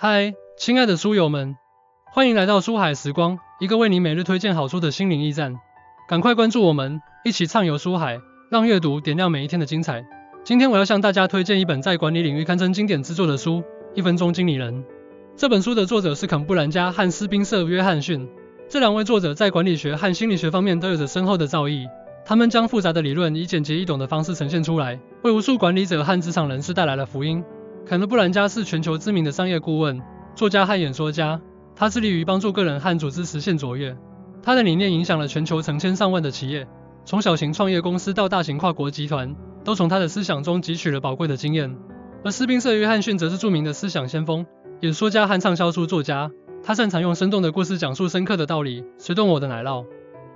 嗨，亲爱的书友们，欢迎来到书海时光，一个为你每日推荐好书的心灵驿站。赶快关注我们，一起畅游书海，让阅读点亮每一天的精彩。今天我要向大家推荐一本在管理领域堪称经典之作的书《1分钟经理人》。这本书的作者是肯·布兰加和斯宾塞·约翰逊。这两位作者在管理学和心理学方面都有着深厚的造诣，他们将复杂的理论以简洁易懂的方式呈现出来，为无数管理者和职场人士带来了福音。肯·布兰加是全球知名的商业顾问、作家和演说家，他致力于帮助个人和组织实现卓越。他的理念影响了全球成千上万的企业，从小型创业公司到大型跨国集团，都从他的思想中汲取了宝贵的经验。而斯宾塞·约翰逊则是著名的思想先锋、演说家和畅销书作家，他擅长用生动的故事讲述深刻的道理，谁懂我的奶酪，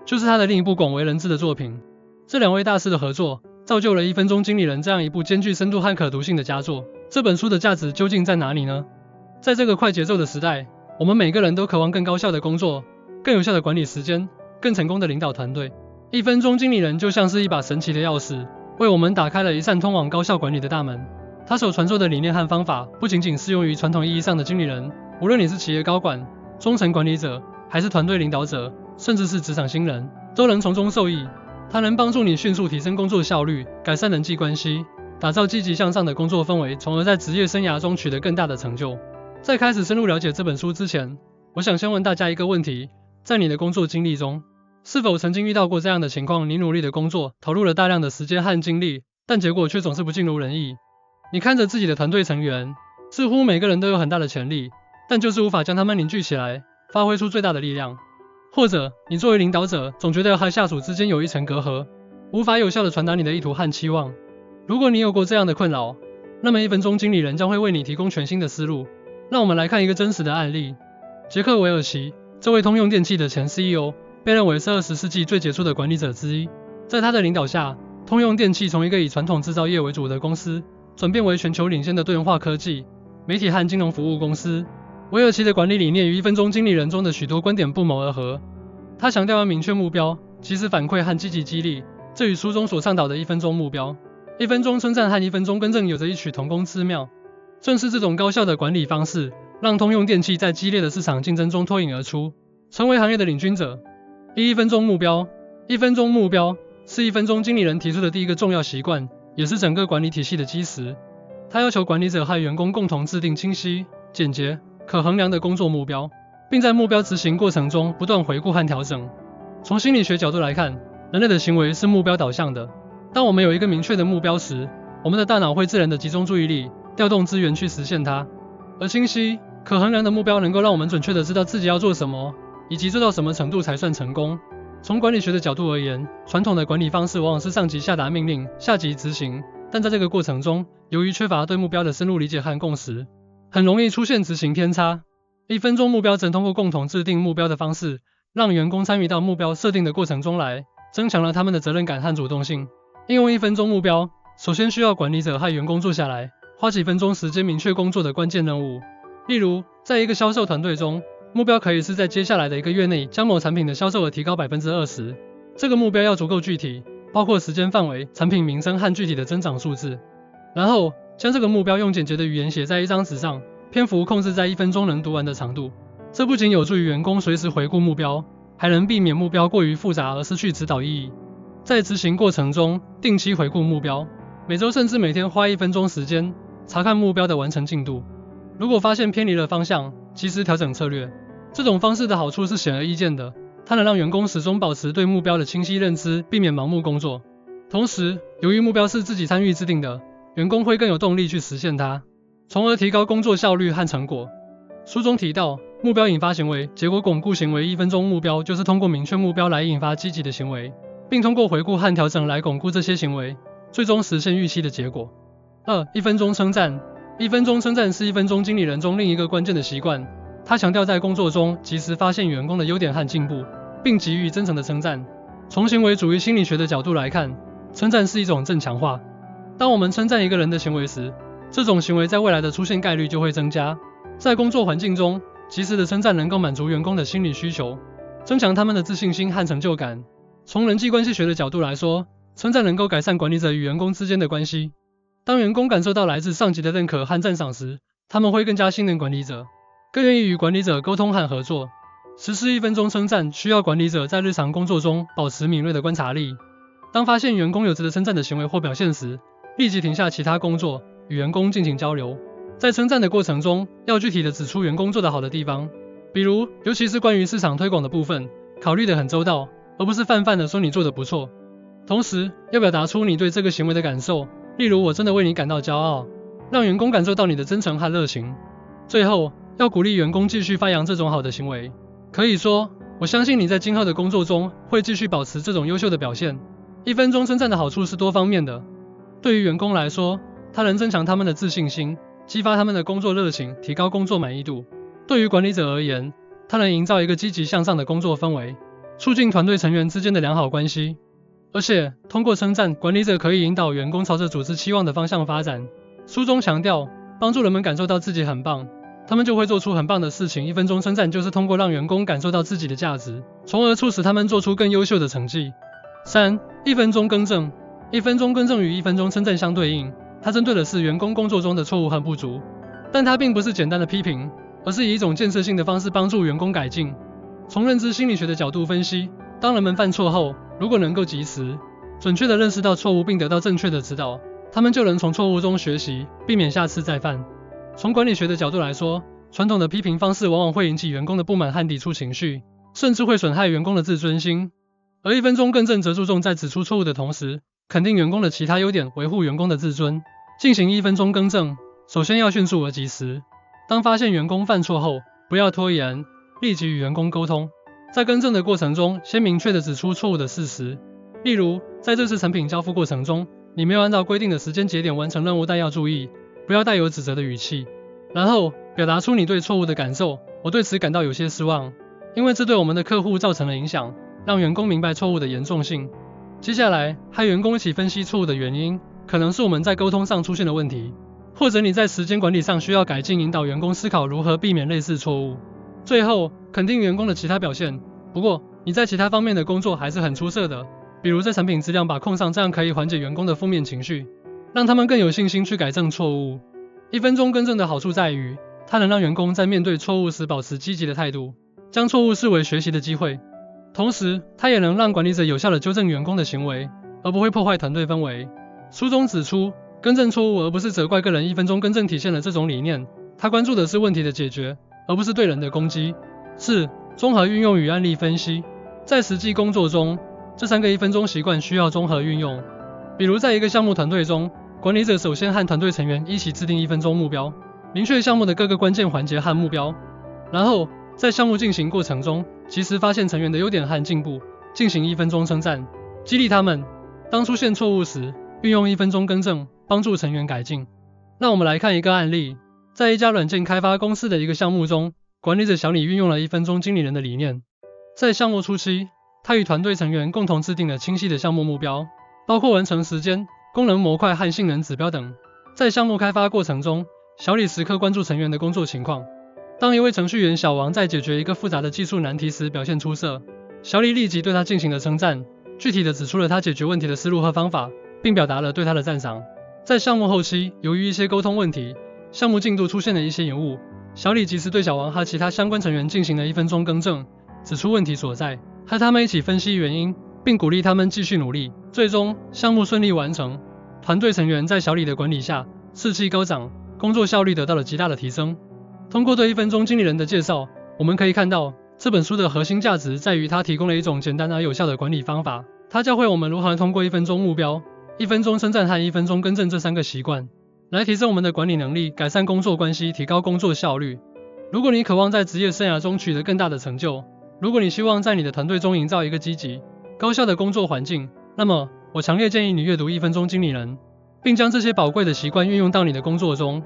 就是他的另一部广为人知的作品。这两位大师的合作，造就了1分钟经理人这样一部兼具深度和可读性的佳作。这本书的价值究竟在哪里呢？在这个快节奏的时代，我们每个人都渴望更高效的工作，更有效的管理时间，更成功的领导团队。1分钟经理人就像是一把神奇的钥匙，为我们打开了一扇通往高效管理的大门。他所传授的理念和方法，不仅仅适用于传统意义上的经理人，无论你是企业高管、中层管理者，还是团队领导者，甚至是职场新人，都能从中受益。它能帮助你迅速提升工作效率，改善人际关系，打造积极向上的工作氛围，从而在职业生涯中取得更大的成就。在开始深入了解这本书之前，我想先问大家一个问题：在你的工作经历中，是否曾经遇到过这样的情况？你努力的工作，投入了大量的时间和精力，但结果却总是不尽如人意。你看着自己的团队成员，似乎每个人都有很大的潜力，但就是无法将他们凝聚起来，发挥出最大的力量。或者，你作为领导者，总觉得和下属之间有一层隔阂，无法有效地传达你的意图和期望。如果你有过这样的困扰，那么1分钟经理人将会为你提供全新的思路。让我们来看一个真实的案例。杰克·韦尔奇，这位通用电气的前 CEO， 被认为是20世纪最杰出的管理者之一。在他的领导下，通用电气从一个以传统制造业为主的公司，转变为全球领先的多元化科技、媒体和金融服务公司。韦尔奇的管理理念与1分钟经理人中的许多观点不谋而合。他强调要明确目标、及时反馈和积极激励，这与书中所倡导的1分钟目标、1分钟称赞和1分钟更正有着异曲同工之妙。正是这种高效的管理方式，让通用电气在激烈的市场竞争中脱颖而出，成为行业的领军者。1分钟目标，1分钟目标是1分钟经理人提出的第一个重要习惯，也是整个管理体系的基石。他要求管理者和员工共同制定清晰、简洁、可衡量的工作目标，并在目标执行过程中不断回顾和调整。从心理学角度来看，人类的行为是目标导向的。当我们有一个明确的目标时，我们的大脑会自然地集中注意力，调动资源去实现它。而清晰、可衡量的目标能够让我们准确地知道自己要做什么，以及做到什么程度才算成功。从管理学的角度而言，传统的管理方式往往是上级下达命令，下级执行，但在这个过程中，由于缺乏对目标的深入理解和共识，很容易出现执行偏差。1分钟目标正通过共同制定目标的方式，让员工参与到目标设定的过程中来，增强了他们的责任感和主动性。应用1分钟目标，首先需要管理者和员工坐下来，花几分钟时间明确工作的关键任务。例如，在一个销售团队中，目标可以是在接下来的1个月内将某产品的销售额提高 20%。这个目标要足够具体，包括时间范围、产品名称和具体的增长数字。然后，将这个目标用简洁的语言写在一张纸上，篇幅控制在1分钟能读完的长度。这不仅有助于员工随时回顾目标，还能避免目标过于复杂而失去指导意义。在执行过程中，定期回顾目标，每周甚至每天花1分钟时间查看目标的完成进度。如果发现偏离了方向，及时调整策略。这种方式的好处是显而易见的，它能让员工始终保持对目标的清晰认知，避免盲目工作。同时，由于目标是自己参与制定的，员工会更有动力去实现它，从而提高工作效率和成果。书中提到，目标引发行为，结果巩固行为。1分钟目标就是通过明确目标来引发积极的行为，并通过回顾和调整来巩固这些行为，最终实现预期的结果。1分钟称赞。1分钟称赞是1分钟经理人中另一个关键的习惯。他强调在工作中及时发现员工的优点和进步，并给予真诚的称赞。从行为主义心理学的角度来看，称赞是一种正强化。当我们称赞一个人的行为时，这种行为在未来的出现概率就会增加。在工作环境中，及时的称赞能够满足员工的心理需求，增强他们的自信心和成就感。从人际关系学的角度来说，称赞能够改善管理者与员工之间的关系。当员工感受到来自上级的认可和赞赏时，他们会更加信任管理者，更愿意与管理者沟通和合作。实施1分钟称赞需要管理者在日常工作中保持敏锐的观察力。当发现员工有值得称赞的行为或表现时，立即停下其他工作，与员工进行交流。在称赞的过程中，要具体的指出员工做得好的地方，比如，尤其是关于市场推广的部分，考虑得很周到，而不是泛泛的说你做得不错。同时，要表达出你对这个行为的感受，例如我真的为你感到骄傲，让员工感受到你的真诚和热情。最后，要鼓励员工继续发扬这种好的行为。可以说，我相信你在今后的工作中会继续保持这种优秀的表现。1分钟称赞的好处是多方面的。对于员工来说，它能增强他们的自信心，激发他们的工作热情，提高工作满意度。对于管理者而言，它能营造一个积极向上的工作氛围，促进团队成员之间的良好关系。而且，通过称赞，管理者可以引导员工朝着组织期望的方向发展。书中强调，帮助人们感受到自己很棒，他们就会做出很棒的事情。1分钟称赞就是通过让员工感受到自己的价值，从而促使他们做出更优秀的成绩。3. 1分钟更正。1分钟更正与1分钟称赞相对应，它针对的是员工工作中的错误和不足，但它并不是简单的批评，而是以一种建设性的方式帮助员工改进。从认知心理学的角度分析，当人们犯错后，如果能够及时、准确地认识到错误并得到正确的指导，他们就能从错误中学习，避免下次再犯。从管理学的角度来说，传统的批评方式往往会引起员工的不满和抵触情绪，甚至会损害员工的自尊心。而1分钟更正则注重在指出错误的同时，肯定员工的其他优点，维护员工的自尊。进行1分钟更正，首先要迅速而及时。当发现员工犯错后，不要拖延，立即与员工沟通。在更正的过程中，先明确地指出错误的事实。例如，在这次产品交付过程中，你没有按照规定的时间节点完成任务，但要注意，不要带有指责的语气。然后，表达出你对错误的感受，我对此感到有些失望，因为这对我们的客户造成了影响，让员工明白错误的严重性。接下来，和员工一起分析错误的原因，可能是我们在沟通上出现的问题，或者你在时间管理上需要改进，引导员工思考如何避免类似错误。最后，肯定员工的其他表现，不过你在其他方面的工作还是很出色的，比如在产品质量把控上，这样可以缓解员工的负面情绪，让他们更有信心去改正错误。1分钟更正的好处在于，它能让员工在面对错误时保持积极的态度，将错误视为学习的机会。同时，它也能让管理者有效地纠正员工的行为，而不会破坏团队氛围。书中指出，更正错误而不是责怪个人，1分钟更正体现了这种理念，它关注的是问题的解决，而不是对人的攻击。4. 综合运用与案例分析。在实际工作中，这3个1分钟习惯需要综合运用。比如在一个项目团队中，管理者首先和团队成员一起制定1分钟目标，明确项目的各个关键环节和目标，然后在项目进行过程中，及时发现成员的优点和进步，进行1分钟称赞，激励他们。当出现错误时，运用1分钟更正，帮助成员改进。让我们来看一个案例，在一家软件开发公司的一个项目中，管理者小李运用了1分钟经理人的理念。在项目初期，他与团队成员共同制定了清晰的项目目标，包括完成时间、功能模块和性能指标等。在项目开发过程中，小李时刻关注成员的工作情况。当一位程序员小王在解决一个复杂的技术难题时表现出色，小李立即对他进行了称赞，具体地指出了他解决问题的思路和方法，并表达了对他的赞赏。在项目后期，由于一些沟通问题，项目进度出现了一些延误，小李及时对小王和其他相关成员进行了1分钟更正，指出问题所在，和他们一起分析原因，并鼓励他们继续努力。最终，项目顺利完成，团队成员在小李的管理下士气高涨，工作效率得到了极大的提升。通过对1分钟经理人的介绍，我们可以看到，这本书的核心价值在于它提供了一种简单而有效的管理方法。它教会我们如何通过1分钟目标、1分钟称赞和1分钟更正这3个习惯，来提升我们的管理能力，改善工作关系，提高工作效率。如果你渴望在职业生涯中取得更大的成就，如果你希望在你的团队中营造一个积极、高效的工作环境，那么我强烈建议你阅读1分钟经理人，并将这些宝贵的习惯运用到你的工作中。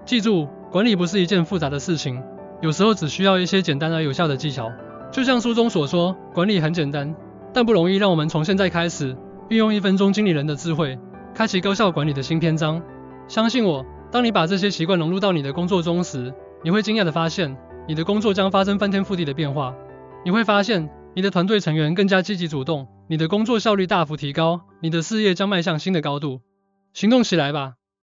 记住，管理不是一件复杂的事情，有时候只需要一些简单而有效的技巧。就像书中所说，管理很简单，但不容易。让我们从现在开始，运用1分钟经理人的智慧，开启高效管理的新篇章。相信我，当你把这些习惯融入到你的工作中时，你会惊讶地发现，你的工作将发生翻天覆地的变化。你会发现，你的团队成员更加积极主动，你的工作效率大幅提高，你的事业将迈向新的高度。行动起来吧！